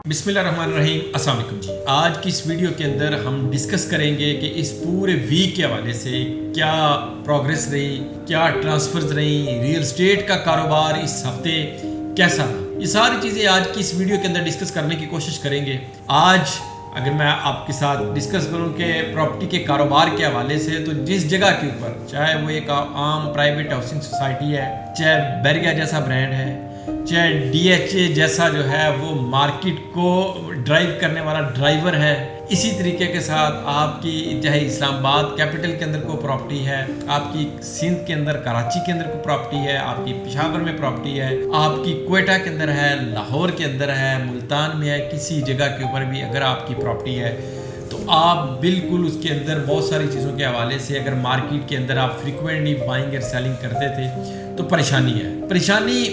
बिस्मिल्लाहिर्रहमानिर्रहीम। अस्सलाम वालेकुम जी। आज की इस वीडियो के अंदर हम डिस्कस करेंगे कि इस पूरे वीक के हवाले से क्या प्रोग्रेस रही, क्या ट्रांसफर्स रही, रियल एस्टेट का कारोबार इस हफ्ते कैसा रहा। ये सारी चीज़ें आज की इस वीडियो के अंदर डिस्कस करने की कोशिश करेंगे। आज अगर मैं आपके साथ डिस्कस करूं कि प्रॉपर्टी के कारोबार के हवाले से, तो जिस जगह के ऊपर, चाहे वो एक आम प्राइवेट हाउसिंग सोसाइटी है, चाहे बैरिया जैसा ब्रांड है, चाहे DHA जैसा जो है वो मार्केट को ड्राइव करने वाला ड्राइवर है, इसी तरीके के साथ आपकी चाहे इस्लामाबाद कैपिटल के अंदर को प्रॉपर्टी है, आपकी सिंध के अंदर, कराची के अंदर को प्रॉपर्टी है, आपकी पेशावर में प्रॉपर्टी है, आपकी क्वेटा के अंदर है, लाहौर के अंदर है, मुल्तान में है, किसी जगह के ऊपर भी अगर आपकी प्रॉपर्टी है तो आप बिल्कुल उसके अंदर बहुत सारी चीज़ों के हवाले से, अगर मार्केट के अंदर आप फ्रिक्वेंटली बाइंग और सेलिंग करते थे तो परेशानी है। परेशानी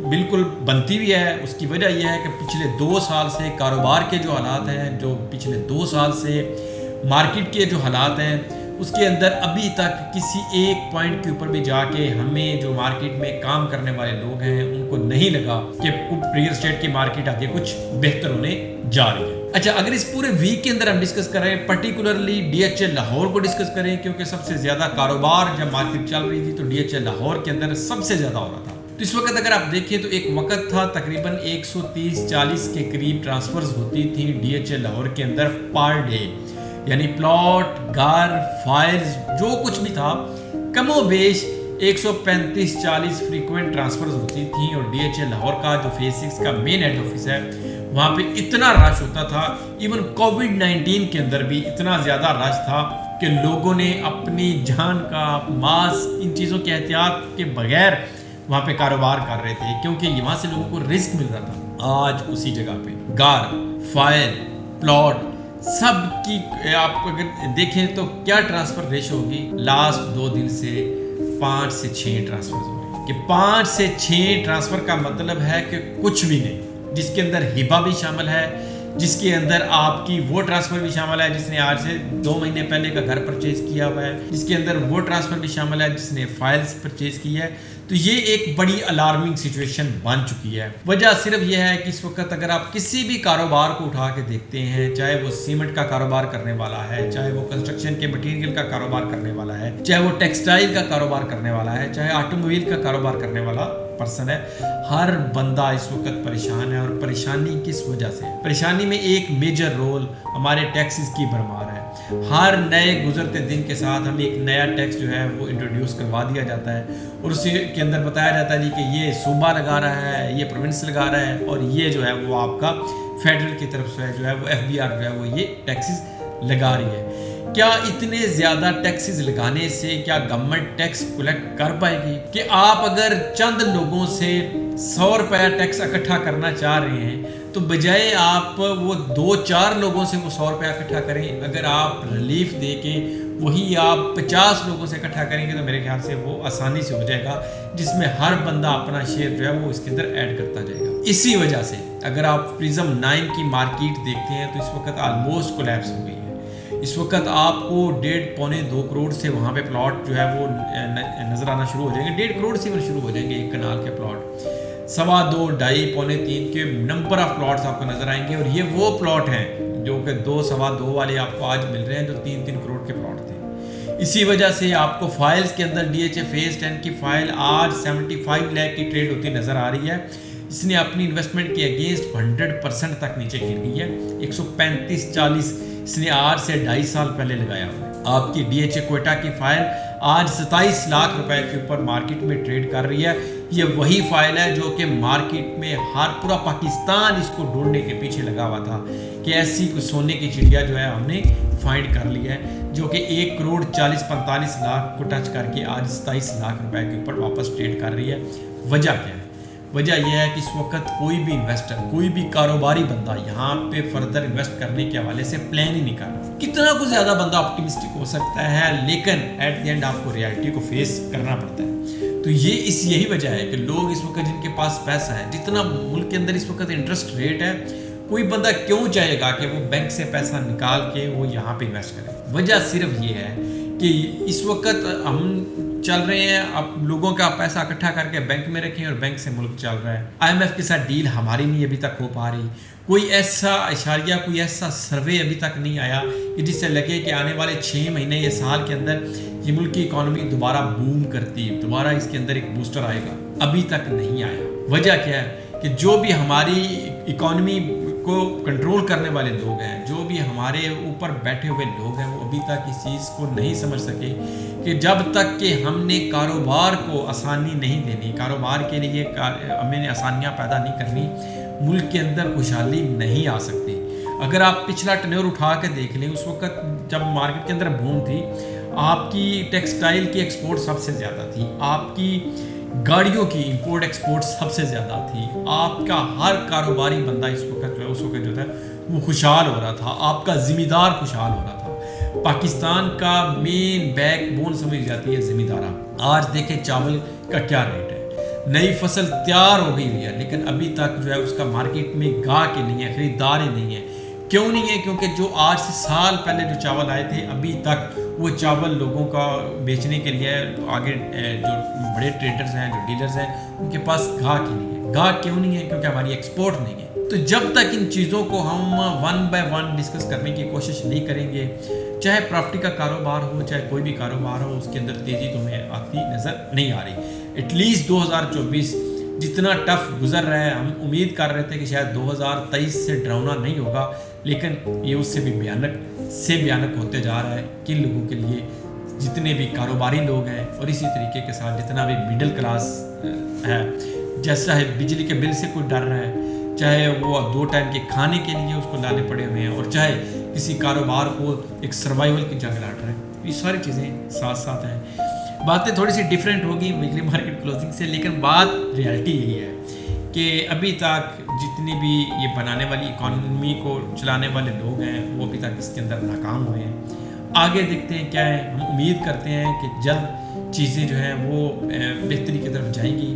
बिल्कुल बनती भी है। उसकी वजह यह है कि पिछले 2 साल से कारोबार के जो हालात हैं, जो पिछले 2 साल से मार्केट के जो हालात हैं, उसके अंदर अभी तक किसी एक पॉइंट के ऊपर भी जाके हमें जो मार्केट में काम करने वाले लोग हैं उनको नहीं लगा कि रियल एस्टेट की मार्केट आगे कुछ बेहतर होने जा रही है। अच्छा, अगर इस पूरे वीक के अंदर हम डिस्कस करें, पर्टिकुलरली DHA लाहौर को डिस्कस करें, क्योंकि सबसे ज़्यादा कारोबार जब मार्केट चल रही थी तो DHA लाहौर के अंदर सबसे ज़्यादा हो रहा था। तो इस वक्त अगर आप देखें तो एक वक्त था तकरीबन 130-40 के करीब ट्रांसफर्स होती थी DHA लाहौर के अंदर पर डे, यानी प्लॉट, घर, फाइल्स, जो कुछ भी था कमो बेश 135-40 फ्रीक्वेंट ट्रांसफर्स होती थी। और DHA लाहौर का जो फेज 6 का मेन हेड ऑफिस है, वहाँ पे इतना रश होता था, इवन कोविड-19 के अंदर भी इतना ज़्यादा रश था कि लोगों ने अपनी जान का, मास्क, इन चीज़ों के एहतियात के बगैर वहाँ पे कारोबार कर रहे थे, क्योंकि वहाँ से लोगों को रिस्क मिल रहा था। आज उसी जगह पे गार, फाइल, प्लॉट सब की आप अगर देखें तो क्या ट्रांसफर रेशो होगी, लास्ट 2 दिन से 5 से 6 ट्रांसफर हो रहे हैं। कि 5 से 6 ट्रांसफर का मतलब है कि कुछ भी नहीं, जिसके अंदर हिबा भी शामिल है, जिसके अंदर आपकी वो ट्रांसफर भी शामिल है जिसने आज से 2 महीने पहले का घर परचेज किया हुआ है, जिसके अंदर वो ट्रांसफर भी शामिल है जिसने फाइल्स परचेज की है। तो ये एक बड़ी अलार्मिंग सिचुएशन बन चुकी है। वजह सिर्फ यह है कि इस वक्त अगर आप किसी भी कारोबार को उठा के देखते हैं, चाहे वो सीमेंट का कारोबार करने वाला है, चाहे वो कंस्ट्रक्शन के मटेरियल का कारोबार करने वाला है, चाहे वो टेक्सटाइल का कारोबार करने वाला है, चाहे ऑटोमोबाइल का कारोबार करने वाला पर्सन है, हर बंदा इस वक्त परेशान है। और परेशानी किस वजह से? परेशानी में एक मेजर रोल हमारे टैक्सेस की भरमार है। हर नए गुजरते दिन के साथ हमें एक नया टैक्स जो है वो इंट्रोड्यूस करवा दिया जाता है और उसी के अंदर बताया जाता है जी कि ये सूबा लगा रहा है, ये प्रोविंस लगा रहा है, और ये जो है वो आपका फेडरल की तरफ से जो है वो FBR जो है वो ये टैक्सेस लगा रही है। क्या इतने ज़्यादा टैक्सेस लगाने से क्या गवर्नमेंट टैक्स कलेक्ट कर पाएगी? कि आप अगर चंद लोगों से 100 रुपया टैक्स इकट्ठा करना चाह रहे हैं तो बजाय आप वो 2-4 लोगों से वो 100 रुपया इकट्ठा करें, अगर आप रिलीफ दे के वही आप 50 लोगों से इकट्ठा करेंगे तो मेरे ख्याल से वो आसानी से हो जाएगा, जिसमें हर बंदा अपना शेयर जो है वो इसके अंदर ऐड करता जाएगा। इसी वजह से अगर आप प्रिज्म 9 की मार्केट देखते हैं तो इस वक्त ऑलमोस्ट कोलैप्स हो गई है। इस वक्त आपको 1.5-2 करोड़ से वहाँ पे प्लॉट जो है वो नज़र आना शुरू हो जाएंगे। 1.5 करोड़ से शुरू हो जाएंगे एक कनाल के प्लॉट, 2.25, 2.5-3 के नंबर ऑफ प्लॉट्स आपको नज़र आएंगे। और ये वो प्लॉट हैं जो कि 2-2.25 वाले आपको आज मिल रहे हैं, जो 3-3 करोड़ के प्लॉट थे। इसी वजह से आपको फाइल्स के अंदर DHA फेज 10 की फाइल आज 75 लाख की ट्रेड होती नज़र आ रही है। इसने अपनी इन्वेस्टमेंट के अगेंस्ट 100% तक नीचे गिर गई है। 135-40 इसने आज से 2.5 साल पहले लगाया हुआ है। आपकी DHA क्वेटा की फाइल आज 27 लाख रुपए के ऊपर मार्केट में ट्रेड कर रही है। ये वही फाइल है जो कि मार्केट में हर पूरा पाकिस्तान इसको ढूंढने के पीछे लगा हुआ था कि ऐसी कुछ सोने की चिड़िया जो है हमने फाइंड कर ली है, जो कि 1,40,45 लाख को टच करके आज 27 लाख रुपए के ऊपर वापस ट्रेड कर रही है। वजह क्या है? वजह यह है कि इस वक्त कोई भी इन्वेस्टर, कोई भी कारोबारी बंदा यहाँ पे फर्दर इन्वेस्ट करने के हवाले से प्लान ही नहीं कर रहा। कितना कुछ ज़्यादा बंदा ऑप्टिमिस्टिक हो सकता है, लेकिन एट द एंड आपको रियलिटी को फेस करना पड़ता है। तो ये यही वजह है कि लोग इस वक्त जिनके पास पैसा है, जितना मुल्क के अंदर इस वक्त इंटरेस्ट रेट है, कोई बंदा क्यों चाहेगा कि वो बैंक से पैसा निकाल के वो यहाँ पे इन्वेस्ट करे? वजह सिर्फ ये है कि इस वक्त हम चल रहे हैं, अब लोगों का पैसा इकट्ठा करके बैंक में रखें और बैंक से मुल्क चल रहा है। IMF के साथ डील हमारी नहीं अभी तक हो पा रही। कोई ऐसा इशारिया, कोई ऐसा सर्वे अभी तक नहीं आया कि जिससे लगे कि आने वाले 6 महीने या साल के अंदर ये मुल्क की इकॉनमी दोबारा बूम करती है, दोबारा इसके अंदर एक बूस्टर आएगा। अभी तक नहीं आया। वजह क्या है कि जो भी हमारी इकॉनमी को कंट्रोल करने वाले लोग हैं, जो भी हमारे ऊपर बैठे हुए लोग हैं, वो अभी तक इस चीज़ को नहीं समझ सके कि जब तक कि हमने कारोबार को आसानी नहीं देनी, कारोबार के लिए हमें आसानियाँ पैदा नहीं करनी, मुल्क के अंदर खुशहाली नहीं आ सकती। अगर आप पिछला टर्नओवर उठा के देख लें, उस वक्त जब मार्केट के अंदर बूम थी, आपकी टेक्सटाइल की एक्सपोर्ट सबसे ज़्यादा थी, आपकी गाड़ियों की इंपोर्ट एक्सपोर्ट सबसे ज़्यादा थी, आपका हर कारोबारी बंदा इस वक्त जो है, उस वक्त जो है वो खुशहाल हो रहा था, आपका ज़िम्मेदार खुशहाल हो रहा था। पाकिस्तान का मेन बैकबोन समझी जाती है ज़िम्मेदारा। आज देखें चावल का क्या रेट है, नई फसल तैयार हो गई है, लेकिन अभी तक जो है उसका मार्केट में गाहक नहीं है, ख़रीदार नहीं है। क्यों नहीं है? क्योंकि जो आज से साल पहले जो चावल आए थे, अभी तक वो चावल लोगों का बेचने के लिए आगे जो बड़े ट्रेडर्स हैं, जो डीलर्स हैं, उनके पास गाहक ही नहीं है। गाहक क्यों नहीं है? क्योंकि हमारी एक्सपोर्ट नहीं है। तो जब तक इन चीज़ों को हम वन बाय वन डिस्कस करने की कोशिश नहीं करेंगे, चाहे प्रॉपर्टी का कारोबार हो, चाहे कोई भी कारोबार हो, उसके अंदर तेज़ी तो हमें आती नज़र नहीं आ रही। एटलीस्ट 2024 जितना टफ गुजर रहा है, हम उम्मीद कर रहे थे कि शायद 2023 से डरावना नहीं होगा, लेकिन ये उससे भी भयानक होते जा रहा है। किन लोगों के लिए, जितने भी कारोबारी लोग हैं और इसी तरीके के साथ जितना भी मिडिल क्लास है, जैसा है बिजली के बिल से कोई डर रहा है, चाहे वो 2 टाइम के खाने के लिए उसको लाने पड़े हुए हैं, और चाहे किसी कारोबार को एक सर्वाइवल की जंग लड़ रहा है। ये सारी चीज़ें साथ साथ हैं। बातें थोड़ी सी डिफरेंट होगी वीकली मार्केट क्लोजिंग से, लेकिन बात रियलिटी यही है कि अभी तक जितनी भी ये बनाने वाली इकॉनमी को चलाने वाले लोग हैं, वो अभी तक इसके अंदर नाकाम हुए हैं। आगे देखते हैं क्या है। हम उम्मीद करते हैं कि जल्द चीज़ें जो हैं वो बेहतरी की तरफ जाएंगी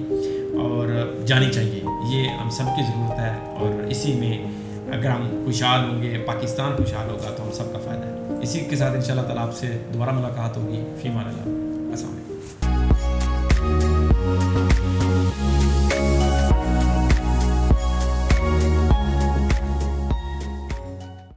और जानी चाहिए। ये हम सब की ज़रूरत है, और इसी में अगर हम खुशहाल होंगे, पाकिस्तान खुशहाल होगा, तो हम सब का फ़ायदा है। इसी के साथ इंशाल्लाह ताला आपसे दोबारा मुलाकात होगी। फ़ी अमान अल्लाह।